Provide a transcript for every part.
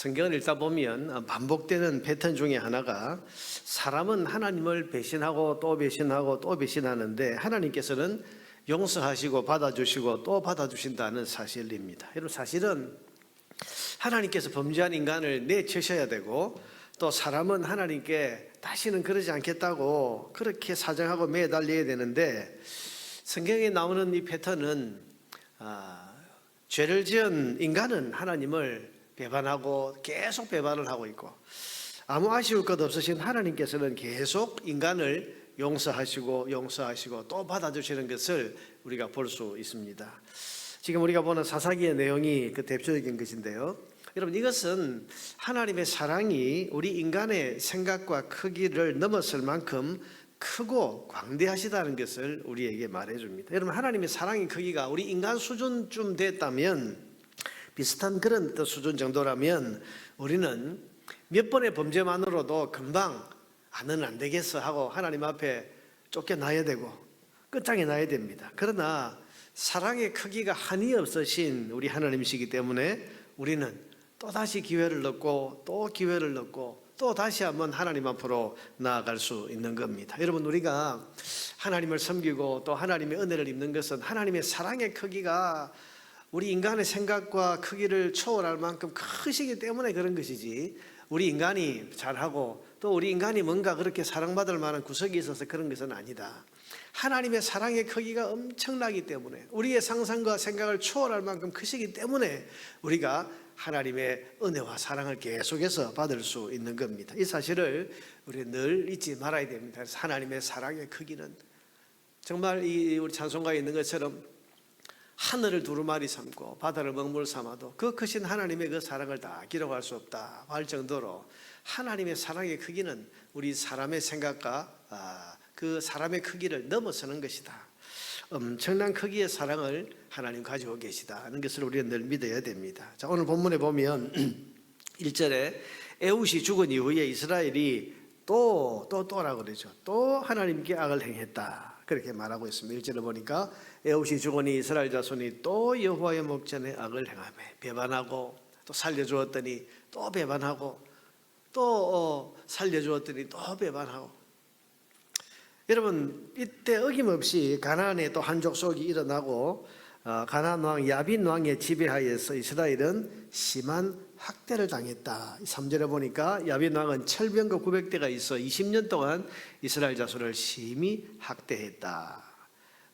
성경을 읽다 보면 반복되는 패턴 중에 하나가 사람은 하나님을 배신하고 또 배신하고 또 배신하는데 하나님께서는 용서하시고 받아주시고 또 받아주신다는 사실입니다. 여러분, 사실은 하나님께서 범죄한 인간을 내치셔야 되고 또 사람은 하나님께 다시는 그러지 않겠다고 그렇게 사정하고 매달려야 되는데, 성경에 나오는 이 패턴은 죄를 지은 인간은 하나님을 배반하고 계속 배반을 하고 있고, 아무 아쉬울 것 없으신 하나님께서는 계속 인간을 용서하시고 또 받아주시는 것을 우리가 볼 수 있습니다. 지금 우리가 보는 사사기의 내용이 그 대표적인 것인데요. 여러분, 이것은 하나님의 사랑이 우리 인간의 생각과 크기를 넘어설 만큼 크고 광대하시다는 것을 우리에게 말해줍니다. 여러분, 하나님의 사랑의 크기가 우리 인간 수준쯤 됐다면, 비슷한 그런 수준 정도라면 우리는 몇 번의 범죄만으로도 금방 너는 안 되겠어 하고 하나님 앞에 쫓겨나야 되고 끝장에 나야 됩니다. 그러나 사랑의 크기가 한이 없으신 우리 하나님이시기 때문에 우리는 또다시 기회를 얻고 또 기회를 얻고 또 다시 한번 하나님 앞으로 나아갈 수 있는 겁니다. 여러분, 우리가 하나님을 섬기고 또 하나님의 은혜를 입는 것은 하나님의 사랑의 크기가 우리 인간의 생각과 크기를 초월할 만큼 크시기 때문에 그런 것이지, 우리 인간이 잘하고 또 우리 인간이 뭔가 그렇게 사랑받을 만한 구석이 있어서 그런 것은 아니다. 하나님의 사랑의 크기가 엄청나기 때문에, 우리의 상상과 생각을 초월할 만큼 크시기 때문에 우리가 하나님의 은혜와 사랑을 계속해서 받을 수 있는 겁니다. 이 사실을 우리 늘 잊지 말아야 됩니다. 그래서 하나님의 사랑의 크기는 정말 우리 찬송가에 있는 것처럼 하늘을 두루마리 삼고 바다를 먹물 삼아도 그 크신 하나님의 그 사랑을 다 기록할 수 없다 할 정도로 하나님의 사랑의 크기는 우리 사람의 생각과 그 사람의 크기를 넘어서는 것이다. 엄청난 크기의 사랑을 하나님 가지고 계시다는 것을 우리는 늘 믿어야 됩니다. 자, 오늘 본문에 보면 1절에 에훗이 죽은 이후에 이스라엘이 또라고 그러죠. 또 하나님께 악을 행했다, 그렇게 말하고 있습니다. 1절에 보니까 에훗이 죽으니 이스라엘 자손이 또 여호와의 목전에 악을 행하며 배반하고, 또 살려주었더니 또 배반하고, 또 살려주었더니 또 배반하고. 여러분, 이때 어김없이 가나안에 또 한 족속이 일어나고 가나안 왕 야빈 왕의 지배하에서 이스라엘은 심한 학대를 당했다. 3절에 보니까 야빈 왕은 철병거 900대가 있어 20년 동안 이스라엘 자손을 심히 학대했다.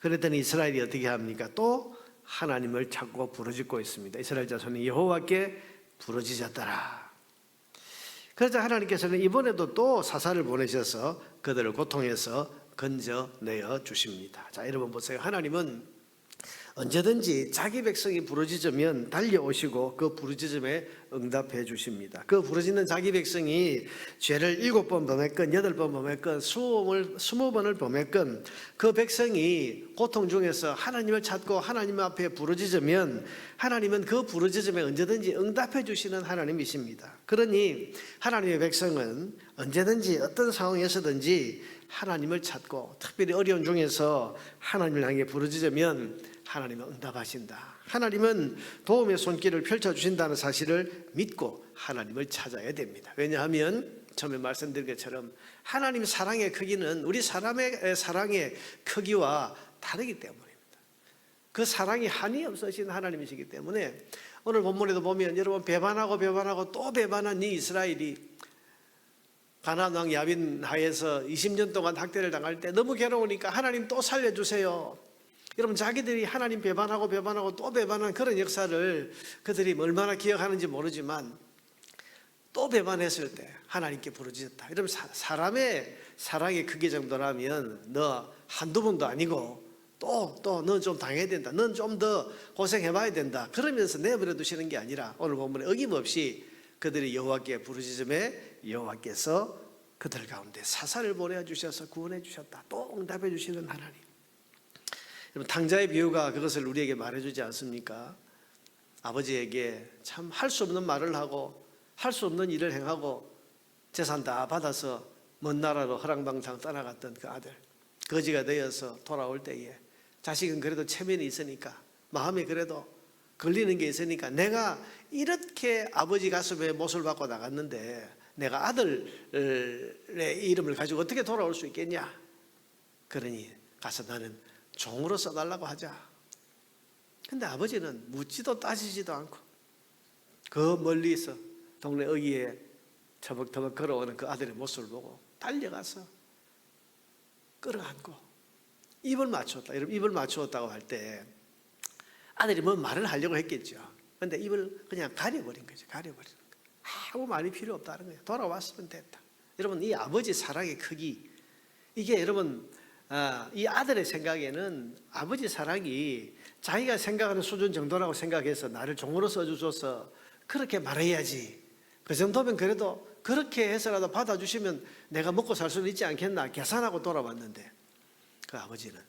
그랬더니 이스라엘이 어떻게 합니까? 또 하나님을 찾고 부르짖고 있습니다. 이스라엘 자손이 여호와께 부르짖었더라. 그래서 하나님께서는 이번에도 또 사사를 보내셔서 그들을 고통에서 건져내어 주십니다. 자, 여러분 보세요. 하나님은 언제든지 자기 백성이 부르짖으면 달려오시고 그 부르짖음에 응답해 주십니다. 그 부르짖는 자기 백성이 죄를 7번 범했건 8번 범했건 20번을 범했건 그 백성이 고통 중에서 하나님을 찾고 하나님 앞에 부르짖으면 하나님은 그 부르짖음에 언제든지 응답해 주시는 하나님이십니다. 그러니 하나님의 백성은 언제든지 어떤 상황에서든지 하나님을 찾고 특별히 어려운 중에서 하나님을 향해 부르짖으면 하나님은 응답하신다. 하나님은 도움의 손길을 펼쳐주신다는 사실을 믿고 하나님을 찾아야 됩니다. 왜냐하면 처음에 말씀드린 것처럼 하나님 사랑의 크기는 우리 사람의 사랑의 크기와 다르기 때문입니다. 그 사랑이 한이 없으신 하나님이시기 때문에 오늘 본문에도 보면 여러분, 배반하고 또 배반한 이 이스라엘이 가나안 왕 야빈 하에서 20년 동안 학대를 당할 때 너무 괴로우니까 하나님 또 살려주세요. 여러분, 자기들이 하나님 배반하고 또 배반한 그런 역사를 그들이 얼마나 기억하는지 모르지만 또 배반했을 때 하나님께 부르짖었다. 여러분, 사람의 사랑의 크기 정도라면 너 한두 번도 아니고 또 넌 좀 당해야 된다, 넌 좀 더 고생해봐야 된다 그러면서 내버려 두시는 게 아니라 오늘 본문에 어김없이 그들이 여호와께 부르짖음에 여호와께서 그들 가운데 사사를 보내주셔서 구원해 주셨다. 또 응답해 주시는 하나님. 여러분, 탕자의 비유가 그것을 우리에게 말해주지 않습니까? 아버지에게 참 할 수 없는 말을 하고 할 수 없는 일을 행하고 재산 다 받아서 먼 나라로 허랑방탕 떠나갔던 그 아들, 거지가 되어서 돌아올 때에 자식은 그래도 체면이 있으니까, 마음에 그래도 걸리는 게 있으니까 내가 이렇게 아버지 가슴에 못을 박고 나갔는데 내가 아들의 이름을 가지고 어떻게 돌아올 수 있겠냐. 그러니 가서 나는 종으로 써달라고 하자. 근데 아버지는 묻지도 따지지도 않고 그 멀리서 동네 어귀에 터벅터벅 걸어오는 그 아들의 모습을 보고 달려가서 끌어안고 입을 맞추었다. 여러분, 입을 맞추었다고 할 때 아들이 뭐 말을 하려고 했겠죠. 근데 입을 그냥 가려버린 거죠. 가려버리는 거예요. 아무 말이 필요 없다는 거예요. 돌아왔으면 됐다. 여러분, 이 아버지 사랑의 크기, 이게 여러분, 이 아들의 생각에는 아버지 사랑이 자기가 생각하는 수준 정도라고 생각해서 나를 종으로 써주셔서 그렇게 말해야지. 그 정도면 그래도 그렇게 해서라도 받아주시면 내가 먹고 살 수는 있지 않겠나 계산하고 돌아왔는데, 그 아버지는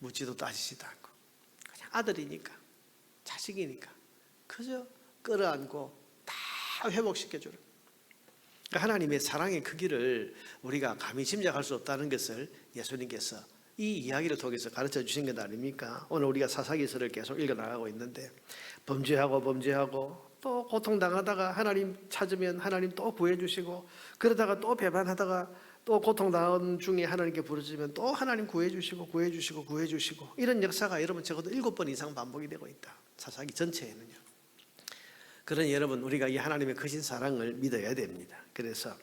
묻지도 따지지도 않고 그냥 아들이니까, 자식이니까 그저 끌어안고 다 회복시켜주는, 그러니까 하나님의 사랑의 크기를 우리가 감히 짐작할 수 없다는 것을 예수님께서 이 이야기를 통해서 가르쳐 주신 것 아닙니까? 오늘 우리가 사사기서를 계속 읽어나가고 있는데 범죄하고 또 고통당하다가 하나님 찾으면 하나님 또 구해주시고, 그러다가 또 배반하다가 또 고통당한 중에 하나님께 부르짖으면 또 하나님 구해주시고 이런 역사가 여러분 적어도 7번 이상 반복이 되고 있다. 사사기 전체에는요. 그러니 여러분, 우리가 이 하나님의 크신 사랑을 믿어야 됩니다. 그래서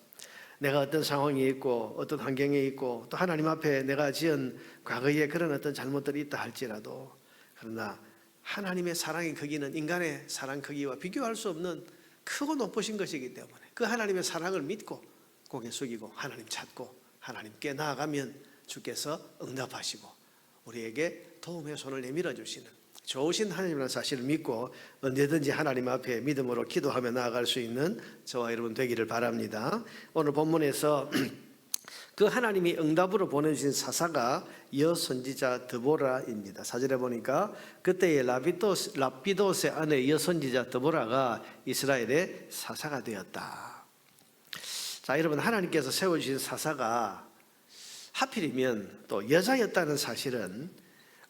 내가 어떤 상황에 있고 어떤 환경에 있고 또 하나님 앞에 내가 지은 과거에 그런 어떤 잘못들이 있다 할지라도, 그러나 하나님의 사랑의 크기는 인간의 사랑 크기와 비교할 수 없는 크고 높으신 것이기 때문에 그 하나님의 사랑을 믿고 고개 숙이고 하나님 찾고 하나님께 나아가면 주께서 응답하시고 우리에게 도움의 손을 내밀어 주시는 좋으신 하나님이라는 사실을 믿고 언제든지 하나님 앞에 믿음으로 기도하며 나아갈 수 있는 저와 여러분 되기를 바랍니다. 오늘 본문에서 그 하나님이 응답으로 보내주신 사사가 여선지자 드보라입니다. 4절에 보니까 그때의 라피도스의 아내 여선지자 드보라가 이스라엘의 사사가 되었다. 자, 여러분, 하나님께서 세워주신 사사가 하필이면 또 여자였다는 사실은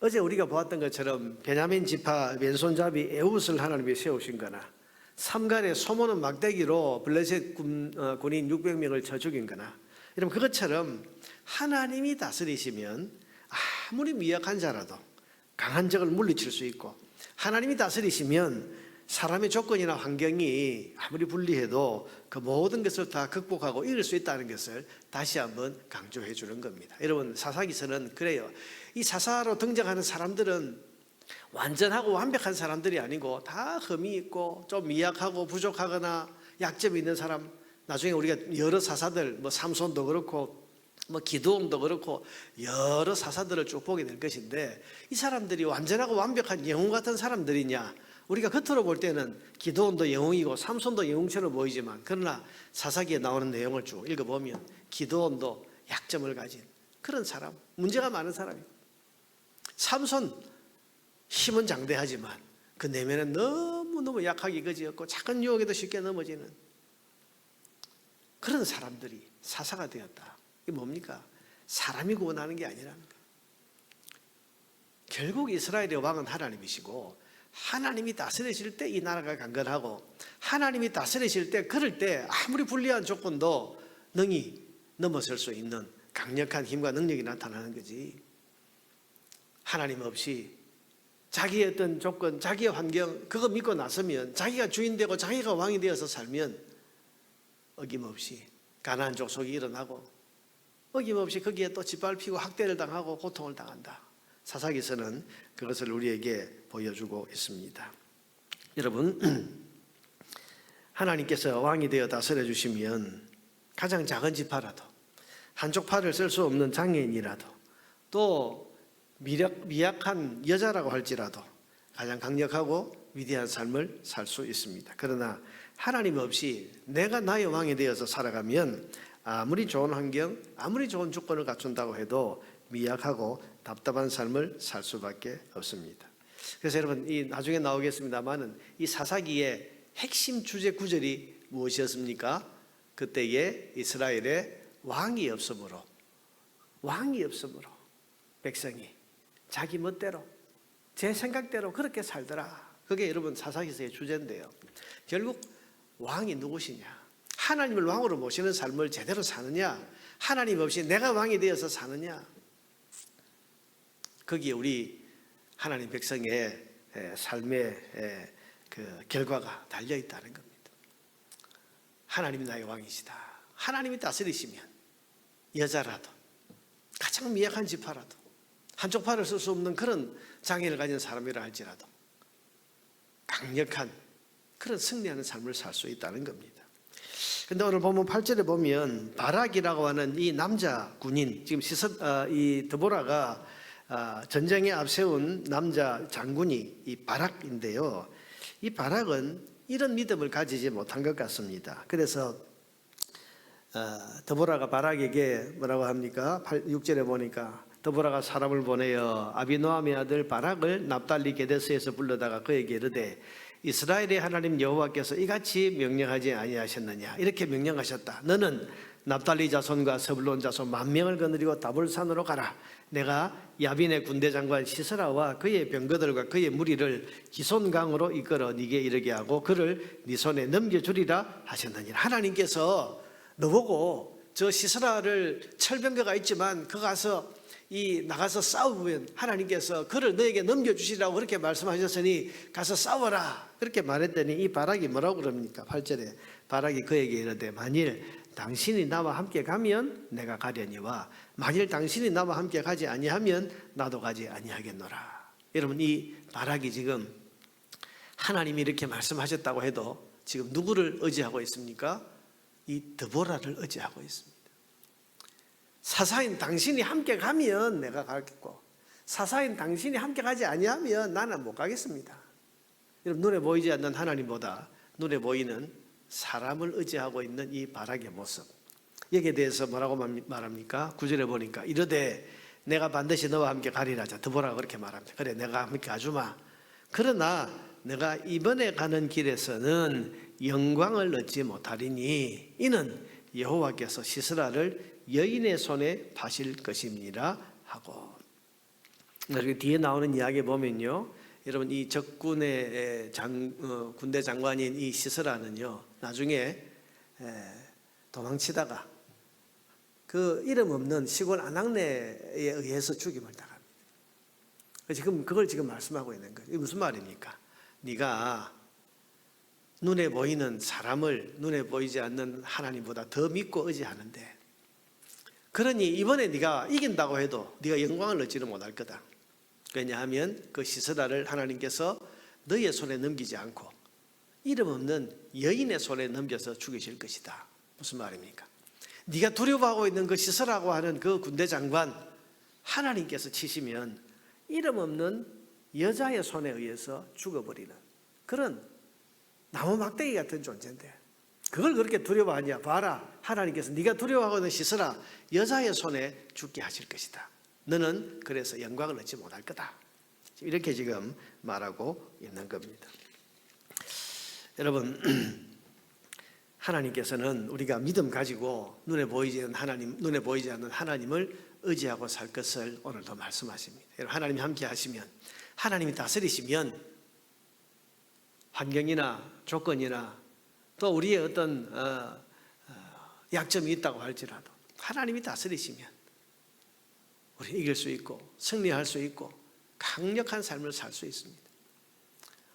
어제 우리가 보았던 것처럼 베냐민 지파 왼손잡이 에훗을 하나님이 세우신 거나 삼갈의 소모는 막대기로 블레셋 군인 600명을 쳐 죽인 거나, 여러분, 그것처럼 하나님이 다스리시면 아무리 미약한 자라도 강한 적을 물리칠 수 있고, 하나님이 다스리시면 사람의 조건이나 환경이 아무리 불리해도 그 모든 것을 다 극복하고 이길 수 있다는 것을 다시 한번 강조해 주는 겁니다. 여러분, 사사기서는 그래요. 이 사사로 등장하는 사람들은 완전하고 완벽한 사람들이 아니고 다 흠이 있고 좀 미약하고 부족하거나 약점이 있는 사람, 나중에 우리가 여러 사사들, 뭐 삼손도 그렇고 뭐 기드온도 그렇고 여러 사사들을 쭉 보게 될 것인데, 이 사람들이 완전하고 완벽한 영웅 같은 사람들이냐? 우리가 겉으로 볼 때는 기드온도 영웅이고 삼손도 영웅처럼 보이지만, 그러나 사사기에 나오는 내용을 쭉 읽어보면 기드온도 약점을 가진 그런 사람, 문제가 많은 사람이고, 삼손 힘은 장대하지만 그 내면은 너무너무 약하게 그지없고 작은 유혹에도 쉽게 넘어지는 그런 사람들이 사사가 되었다. 이게 뭡니까? 사람이 구원하는 게 아니라는 거예요. 결국 이스라엘의 왕은 하나님이시고, 하나님이 다스리실 때 이 나라가 강건하고, 하나님이 다스리실 때 그럴 때 아무리 불리한 조건도 능히 넘어설 수 있는 강력한 힘과 능력이 나타나는 거지. 하나님 없이 자기의 어떤 조건, 자기의 환경, 그거 믿고 나서면 자기가 주인 되고 자기가 왕이 되어서 살면 어김없이 가나안 족속이 일어나고 어김없이 거기에 또 짓밟히고 학대를 당하고 고통을 당한다. 사사기서는 그것을 우리에게 보여주고 있습니다. 여러분, 하나님께서 왕이 되어 다스려 주시면 가장 작은 지파라도, 한쪽 팔을 쓸 수 없는 장애인이라도, 또 미약한 여자라고 할지라도 가장 강력하고 위대한 삶을 살 수 있습니다. 그러나 하나님 없이 내가 나의 왕이 되어서 살아가면 아무리 좋은 환경, 아무리 좋은 조건을 갖춘다고 해도 미약하고 답답한 삶을 살 수밖에 없습니다. 그래서 여러분, 이 나중에 나오겠습니다만은 이 사사기의 핵심 주제 구절이 무엇이었습니까? 그때에 이스라엘의 왕이 없으므로 백성이 자기 멋대로 제 생각대로 그렇게 살더라. 그게 여러분 사사기서의 주제인데요. 결국 왕이 누구시냐? 하나님을 왕으로 모시는 삶을 제대로 사느냐? 하나님 없이 내가 왕이 되어서 사느냐? 거기에 우리 하나님 백성의 삶의 그 결과가 달려 있다는 겁니다. 하나님이 나의 왕이시다. 하나님이 다스리시면 여자라도 가장 미약한 지파라도 한쪽 팔을 쓸 수 없는 그런 장애를 가진 사람이라 할지라도 강력한 그런 승리하는 삶을 살 수 있다는 겁니다. 그런데 오늘 보면 8절에 보면 바락이라고 하는 이 남자 군인, 지금 이 드보라가 전쟁에 앞세운 남자 장군이 이 바락인데요. 이 바락은 이런 믿음을 가지지 못한 것 같습니다. 그래서 드보라가 바락에게 뭐라고 합니까? 6절에 보니까 드보라가 사람을 보내어 아비노함의 아들 바락을 납달리 게데스에서 불러다가 그에게 이르되 이스라엘의 하나님 여호와께서 이같이 명령하지 아니하셨느냐? 이렇게 명령하셨다. 너는 납달리 자손과 스불론 자손 10,000명을 거느리고 다볼산으로 가라. 내가 야빈의 군대 장관 시스라와 그의 병거들과 그의 무리를 기손강으로 이끌어 네게 이르게 하고 그를 네 손에 넘겨주리라 하셨느니라. 하나님께서 너보고 저 시스라를 철병거가 있지만 그 가서 나가서 싸우면 하나님께서 그를 너에게 넘겨주시라고 그렇게 말씀하셨으니 가서 싸워라. 그렇게 말했더니 이 바락이 뭐라고 그럽니까? 8절에 바락이 그에게 이르되 만일 당신이 나와 함께 가면 내가 가려니와 만일 당신이 나와 함께 가지 아니하면 나도 가지 아니하겠노라. 여러분 이 바락이 지금 하나님이 이렇게 말씀하셨다고 해도 지금 누구를 의지하고 있습니까? 이 드보라를 의지하고 있습니다. 사사인 당신이 함께 가면 내가 가겠고 사사인 당신이 함께 가지 아니하면 나는 못 가겠습니다. 여러분 눈에 보이지 않는 하나님보다 눈에 보이는 사람을 의지하고 있는 이 바락의 모습, 여기에 대해서 뭐라고 말합니까? 9절에 보니까 이르되 내가 반드시 너와 함께 가리라. 드보라가 그렇게 말합니다. 그래 내가 함께 가주마. 그러나 내가 이번에 가는 길에서는 영광을 얻지 못하리니 이는 여호와께서 시스라를 여인의 손에 파실 것입니다 하고, 나중에 뒤에 나오는 이야기 보면요, 여러분 이 적군의 군대 장관인 이 시스라는요 나중에 도망치다가 그 이름 없는 시골 아낙네에 의해서 죽임을 당합니다. 지금 그걸 지금 말씀하고 있는 거예요. 이게 무슨 말입니까? 네가 눈에 보이는 사람을 눈에 보이지 않는 하나님보다 더 믿고 의지하는데, 그러니 이번에 네가 이긴다고 해도 네가 영광을 얻지는 못할 거다. 왜냐하면 그 시스라를 하나님께서 너의 손에 넘기지 않고 이름 없는 여인의 손에 넘겨서 죽이실 것이다. 무슨 말입니까? 네가 두려워하고 있는 그 시스라고 하는 그 군대 장관 하나님께서 치시면 이름 없는 여자의 손에 의해서 죽어버리는 그런 나무 막대기 같은 존재인데 그걸 그렇게 두려워하냐? 봐라, 하나님께서 네가 두려워하고 있는 시스라 여자의 손에 죽게 하실 것이다. 너는 그래서 영광을 얻지 못할 거다. 이렇게 지금 말하고 있는 겁니다. 여러분 하나님께서는 우리가 믿음 가지고 눈에 보이지 않는 하나님을 의지하고 살 것을 오늘도 말씀하십니다. 여러분 하나님이 함께 하시면, 하나님이 다스리시면 환경이나 조건이나 또 우리의 어떤 약점이 있다고 할지라도 하나님이 다스리시면 우리 이길 수 있고 승리할 수 있고 강력한 삶을 살 수 있습니다.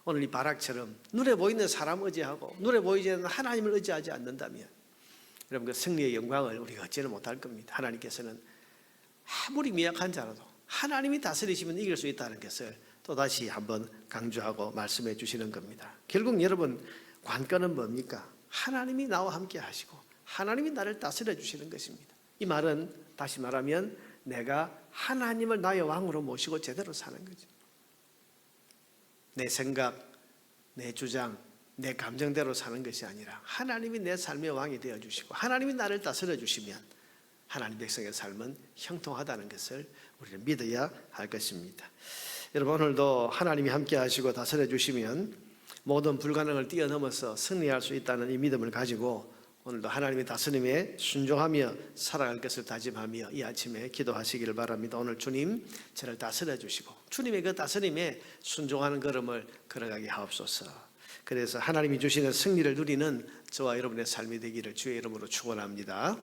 오늘 이 바락처럼 눈에 보이는 사람 의지하고 눈에 보이지 않는 하나님을 의지하지 않는다면 여러분 그 승리의 영광을 우리가 얻지는 못할 겁니다. 하나님께서는 아무리 미약한 자라도 하나님이 다스리시면 이길 수 있다는 것을 또다시 한번 강조하고 말씀해 주시는 겁니다. 결국 여러분 관건은 뭡니까? 하나님이 나와 함께 하시고 하나님이 나를 다스려 주시는 것입니다. 이 말은 다시 말하면 내가 하나님을 나의 왕으로 모시고 제대로 사는 거죠. 내 생각, 내 주장, 내 감정대로 사는 것이 아니라 하나님이 내 삶의 왕이 되어주시고 하나님이 나를 다스려 주시면 하나님 백성의 삶은 형통하다는 것을 우리는 믿어야 할 것입니다. 여러분 오늘도 하나님이 함께 하시고 다스려 주시면 모든 불가능을 뛰어넘어서 승리할 수 있다는 이 믿음을 가지고 오늘도 하나님의 다스림에 순종하며 살아갈 것을 다짐하며 이 아침에 기도하시기를 바랍니다. 오늘 주님 저를 다스려 주시고 주님의 그 다스림에 순종하는 걸음을 걸어가게 하옵소서. 그래서 하나님이 주시는 승리를 누리는 저와 여러분의 삶이 되기를 주의 이름으로 축원합니다.